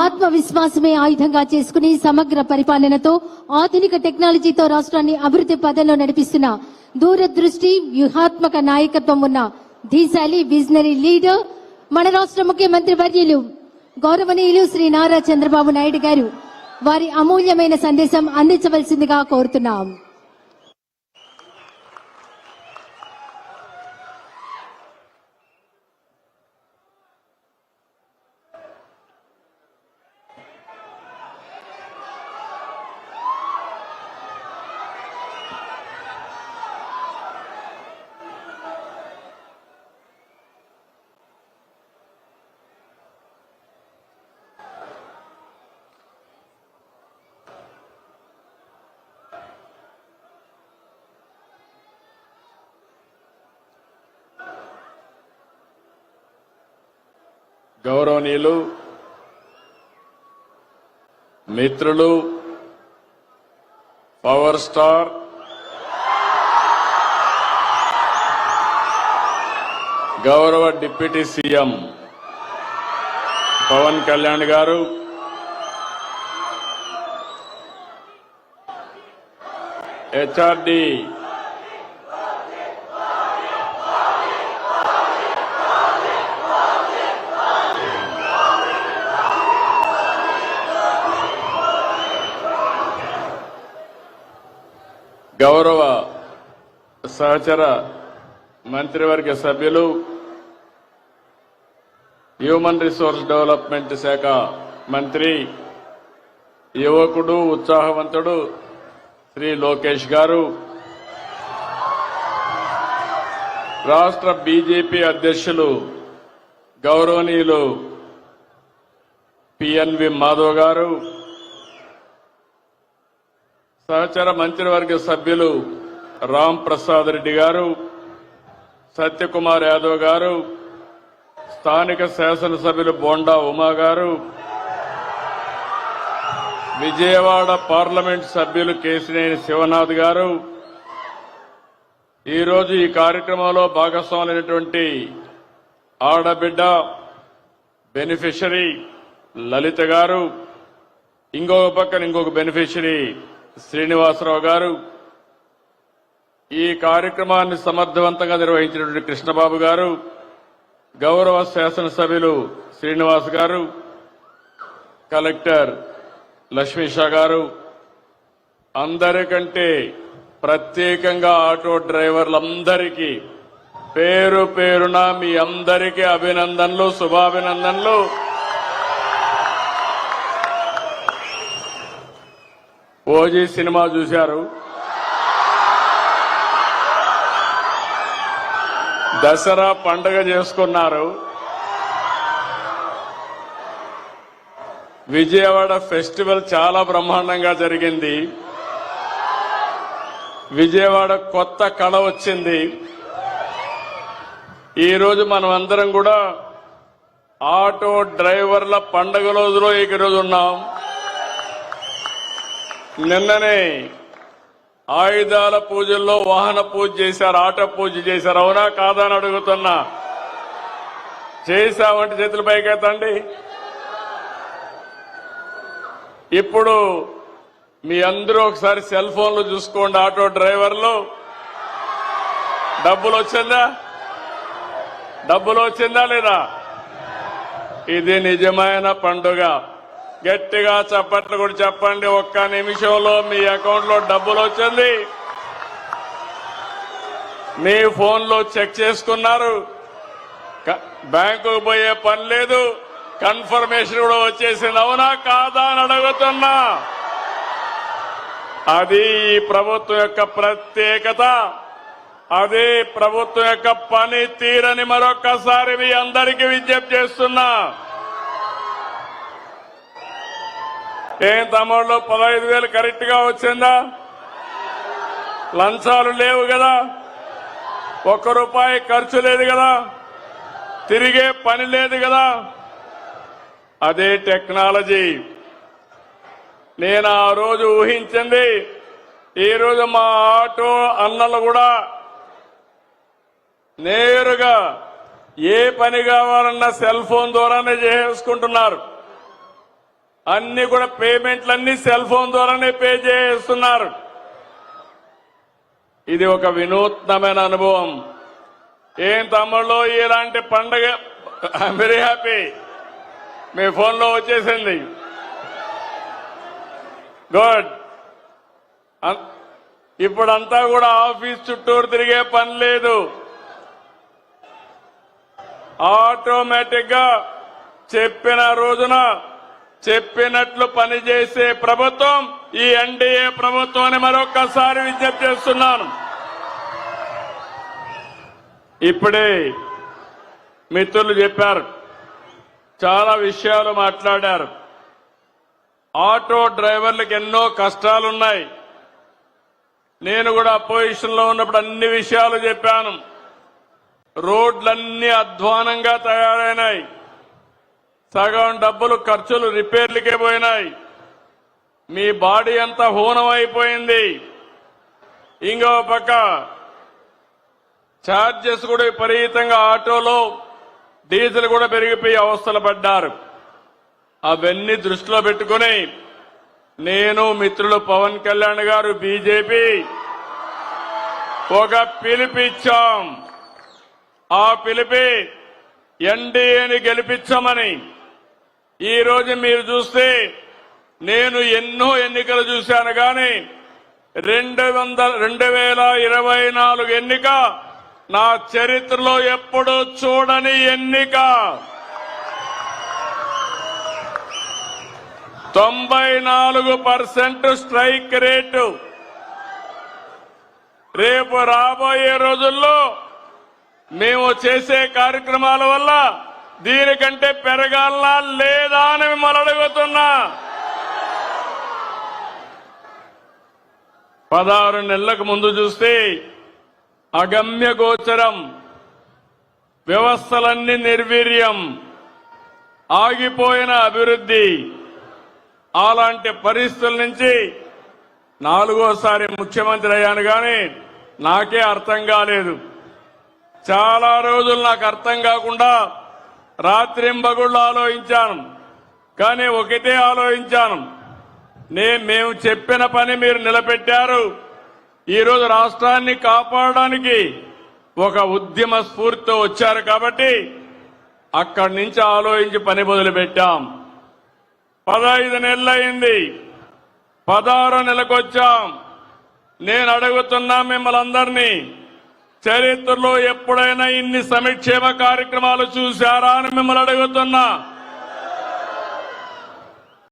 ఆత్మవిశ్వాసమే ఆయుధంగా చేసుకుని సమగ్ర పరిపాలనతో ఆధునిక టెక్నాలజీతో రాష్ట్రాన్ని అభివృద్ధి పదంలో నడిపిస్తున్న దూరదృష్టి వ్యూహాత్మక నాయకత్వం ఉన్న ధీశాలి విజనరీ లీడర్ మన రాష్ట్ర ముఖ్యమంత్రి వర్యులు గౌరవనీయులు శ్రీ నారా చంద్రబాబు నాయుడు గారు వారి అమూల్యమైన సందేశం అందించవలసిందిగా కోరుతున్నాం. గౌరవనీయులు మిత్రులు పవర్ స్టార్ గౌరవ డిప్యూటీ సీఎం పవన్ కళ్యాణ్ గారు, హెచ్ఆర్డి గౌరవ సహచర మంత్రివర్గ సభ్యులు, హ్యూమన్ రిసోర్స్ డెవలప్మెంట్ శాఖ మంత్రి, యువకుడు ఉత్సాహవంతుడు శ్రీ లోకేష్ గారు, రాష్ట్ర బీజేపీ అధ్యక్షులు గౌరవనీయులు పిఎన్వి మాధవ్ గారు, సహచర మంత్రివర్గ సభ్యులు రామ్ ప్రసాద్ రెడ్డి గారు, సత్యకుమార్ యాదవ్ గారు, స్థానిక శాసనసభ్యులు బోండా ఉమా గారు, విజయవాడ పార్లమెంట్ సభ్యులు కేశినేని శివనాథ్ గారు, ఈరోజు ఈ కార్యక్రమంలో భాగస్వాములైనటువంటి ఆడబిడ్డ బెనిఫిషరీ లలిత గారు, ఇంకొక పక్కన ఇంకొక బెనిఫిషరీ శ్రీనివాసరావు గారు, ఈ కార్యక్రమాన్ని సమర్థవంతంగా నిర్వహించినటువంటి కృష్ణబాబు గారు, గౌరవ శాసనసభ్యులు శ్రీనివాస్ గారు, కలెక్టర్ లక్ష్మీషా గారు, అందరికంటే ప్రత్యేకంగా ఆటో డ్రైవర్లందరికీ పేరు పేరున మీ అందరికీ అభినందనలు, శుభాభినందనలు. ఓజీ సినిమా చూశారు, దసరా పండుగ చేసుకున్నారు, విజయవాడ ఫెస్టివల్ చాలా బ్రహ్మాండంగా జరిగింది, విజయవాడ కొత్త కళ వచ్చింది. ఈరోజు మనం అందరం కూడా ఆటో డ్రైవర్ల పండుగ రోజులో ఈరోజు ఉన్నాం. నిన్ననే ఆయుధాల పూజల్లో వాహన పూజ చేశారు, ఆటో పూజ చేశారు. అవునా కాదా అని అడుగుతున్నా. చేశామంటే చేతుల పైకెత్తండి. ఇప్పుడు మీ అందరూ ఒకసారి సెల్ ఫోన్లు చూసుకోండి. ఆటో డ్రైవర్లు డబ్బులు వచ్చిందా లేదా? ఇది నిజమైన పండుగ. గట్టిగా చప్పట్లు కూడా చెప్పండి. ఒక్క నిమిషంలో మీ అకౌంట్ లో డబ్బులు వచ్చింది, మీ ఫోన్లో చెక్ చేసుకున్నారు, బ్యాంకుకు పోయే పని లేదు, కన్ఫర్మేషన్ కూడా వచ్చేసింది. అవునా కాదా అని అడుగుతున్నా. అది ఈ ప్రభుత్వం యొక్క ప్రత్యేకత, అదే ప్రభుత్వం యొక్క పని తీరని మరొక్కసారి మీ అందరికీ విజ్ఞప్తి చేస్తున్నా. ఏం తమ్ముళ్ళు 15,000 కరెక్ట్ గా వచ్చిందా? లంచాలు లేవు కదా, ₹1 ఖర్చు లేదు కదా, తిరిగే పని లేదు కదా. అదే టెక్నాలజీ. నేను ఆ రోజు ఊహించింది, ఈ రోజు మా ఆటో అన్నలు కూడా నేరుగా ఏ పని కావాలన్నా సెల్ ఫోన్ ద్వారానే చేసుకుంటున్నారు. అన్ని కూడా పేమెంట్లన్నీ సెల్ ఫోన్ ద్వారానే పే చేస్తున్నారు. ఇది ఒక వినూత్నమైన అనుభవం. ఏం తమ్ముళ్ళు ఇలాంటి పండగ ఐఎమ్ వెరీ హ్యాపీ. మీ ఫోన్లో వచ్చేసింది. గుడ్. ఇప్పుడంతా కూడా ఆఫీస్ చుట్టూరు తిరిగే పని లేదు. ఆటోమేటిక్ గా చెప్పిన రోజున చెప్పినట్లు పనిచేసే ప్రభుత్వం ఈ ఎన్డీఏ ప్రభుత్వం అని మరొక్కసారి విజ్ఞప్తి చేస్తున్నాను. ఇప్పుడే మిత్రులు చెప్పారు, చాలా విషయాలు మాట్లాడారు. ఆటో డ్రైవర్లకు ఎన్నో కష్టాలున్నాయి. నేను కూడా అపోజిషన్ లో ఉన్నప్పుడు అన్ని విషయాలు చెప్పాను. రోడ్లన్నీ అధ్వానంగా తయారైనాయి. సగం డబ్బులు ఖర్చులు రిపేర్లకే పోయినాయి. మీ బాడీ అంతా హూనం అయిపోయింది. ఇంకో పక్క ఛార్జెస్ కూడా విపరీతంగా ఆటోలో డీజిల్ కూడా పెరిగిపోయి అవస్థలు పడ్డారు. అవన్నీ దృష్టిలో పెట్టుకుని నేను మిత్రులు పవన్ కళ్యాణ్ గారు బీజేపీ ఒక పిలుపిచ్చాం. ఆ పిలిపి ఎన్డీఏని గెలిపించమని. ఈ రోజు మీరు చూస్తే నేను ఎన్నో ఎన్నికలు చూశాను కానీ 2024 ఎన్నిక నా చరిత్రలో ఎప్పుడూ చూడని ఎన్నిక. 94% స్ట్రైక్ రేటు. రేపు రాబోయే రోజుల్లో మేము చేసే కార్యక్రమాల వల్ల దీనికంటే పెరగాలనా లేదా అని మిమ్మల్ని అడుగుతున్నా. 16 నెలలకు ముందు చూస్తే అగమ్య గోచరం, వ్యవస్థలన్నీ నిర్వీర్యం, ఆగిపోయిన అభివృద్ధి. అలాంటి పరిస్థితుల నుంచి 4వ సారి ముఖ్యమంత్రి అయ్యాను కానీ నాకే అర్థం కాలేదు. చాలా రోజులు నాకు అర్థం కాకుండా రాత్రింబగుళ్ళు ఆలోచించాను. కానీ ఒకటే ఆలోచించాను, మేము చెప్పిన పని మీరు నిలబెట్టారు. ఈరోజు రాష్ట్రాన్ని కాపాడడానికి ఒక ఉద్యమ స్ఫూర్తితో వచ్చారు కాబట్టి అక్కడి నుంచి ఆలోచించి పని మొదలుపెట్టాం. 15 నెలలైంది, 16వ నెలకు వచ్చాం. నేను అడుగుతున్నా మిమ్మల్ని అందరినీ, చరిత్రలో ఎప్పుడైనా ఇన్ని సంక్షేమ కార్యక్రమాలు చూశారా అని మిమ్మల్ని అడుగుతున్నా.